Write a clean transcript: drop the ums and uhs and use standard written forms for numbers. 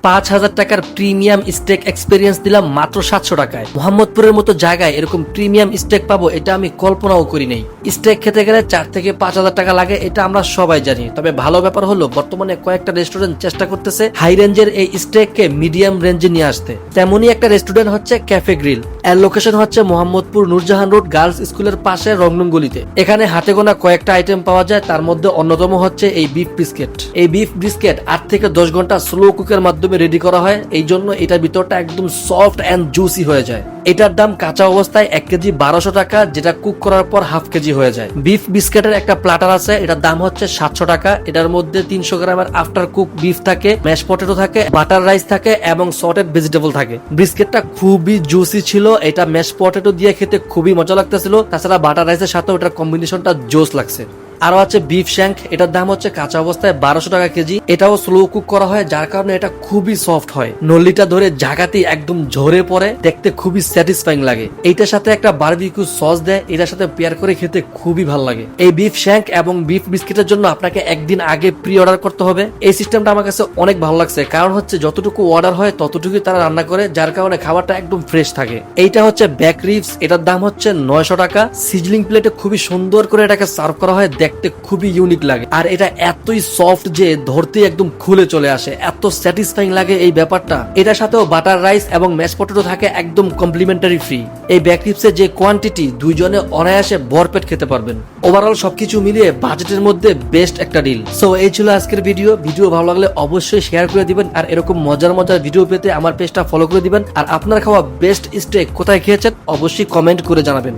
5,000 টাকার premium stake experience দিলাম মাত্র 700 টাকায়। মোহাম্মদপুরের মতো জায়গায় এরকম প্রিমিয়াম স্টেক পাবো এটা আমি কল্পনাও করি নাই। স্টেক খেতে গেলে 4 থেকে 5,000 টাকা লাগে, এটা আমরা সবাই জানি। তবে ভালো ব্যাপার হলো বর্তমানে কয়েকটা রেস্টুরেন্ট চেষ্টা করতেছে হাই রেঞ্জের এই স্টেককে মিডিয়াম রেঞ্জে নিয়ে আসতে। তেমনই একটা রেস্টুরেন্ট হচ্ছে ক্যাফে গ্রিল। এর লোকেশন হচ্ছে মোহাম্মদপুর নূরজাহান রোড গার্লস স্কুলের পাশে রংনুম গলিতে। এখানে হাতে গোনা কয়েকটা আইটেম পাওয়া যায়, তার মধ্যে অন্যতম হচ্ছে এই বিফ বিস্কেট। এই বিফ বিস্কেট 8 থেকে 10 ঘন্টা স্লো কুকের মাধ্যমে রেডি করা হয়, এই জন্য এটার ভিতরটা একদম সফট এন্ড জুসি হয়ে যায়। এটার দাম কাঁচা অবস্থায় 1 কেজি 1200 টাকা, যেটা কুক করার পর হাফ কেজি হয়ে যায়। বিফ বিস্কেটের একটা প্ল্যাটার আছে, এটার দাম হচ্ছে 700 টাকা। এটার মধ্যে 300 গ্রামের আফটার কুক বিফ থাকে, ম্যাশ পটেটো থাকে, বাটার রাইস থাকে এবং সটেড ভেজিটেবল থাকে। বিস্কেটটা খুবই জুসি ছিল, এটা ম্যাশ পটেটো দিয়ে খেতে খুবই মজা লাগতেছিল। তাছাড়া বাটার রাইসের সাথে ওটার কম্বিনেশনটা জোস লাগছে। আরো আছে বিফ শ্যাঙ্ক, এটার দাম হচ্ছে কাঁচা অবস্থায় 1200 টাকা কেজি। এটাও স্লো কুক করা হয়, যার কারণে এটা খুবই সফট হয়। নলিটা ধরে জাগাতেই একদম ঝরে পড়ে, দেখতে খুবই স্যাটিসফাইং লাগে। এইটার সাথে একটা বারবিকিউ সস দেয়, এটার সাথে পেয়ার করে খেতে খুবই ভালো লাগে। এই বিফ শ্যাঙ্ক এবং বিফ বিস্কিটের জন্য আপনাকে একদিন আগে প্রি অর্ডার করতে হবে। এই সিস্টেমটা আমার কাছে অনেক ভালো লাগছে, কারণ হচ্ছে যতটুকু অর্ডার হয় ততটুকুই তারা রান্না করে, যার কারণে খাবারটা একদম ফ্রেশ থাকে। এইটা হচ্ছে ব্যাক রিবস, এটার দাম হচ্ছে 900 টাকা। সিজলিং প্লেটে খুবই সুন্দর করে এটাকে সার্ভ করা হয়, দেখতে খুবই ইউনিক লাগে। আর এটা এতই সফট যে ধরতেই একদম খুলে চলে আসে, এত স্যাটিসফাইং লাগে এই ব্যাপারটা। এটার সাথেও বাটার রাইস এবং ম্যাশ পটেটো থাকে একদম কমপ্লিমেন্টারি ফ্রি। এই ব্যাক রিবসের যে কোয়ান্টিটি, দুইজনে অনায়াসে ভরপেট খেতে পারবেন। ওভারঅল সবকিছু মিলিয়ে বাজেটের মধ্যে বেস্ট একটা ডিল। সো এই ছিল আজকের ভিডিও ভালো লাগলে অবশ্যই শেয়ার করে দিবেন, আর এরকম মজার ভিডিও পেতে আমার পেজটা ফলো করে দিবেন। আর আপনার খাওয়া বেস্ট স্টেক কোথায় খেয়েছেন অবশ্যই কমেন্ট করে জানাবেন।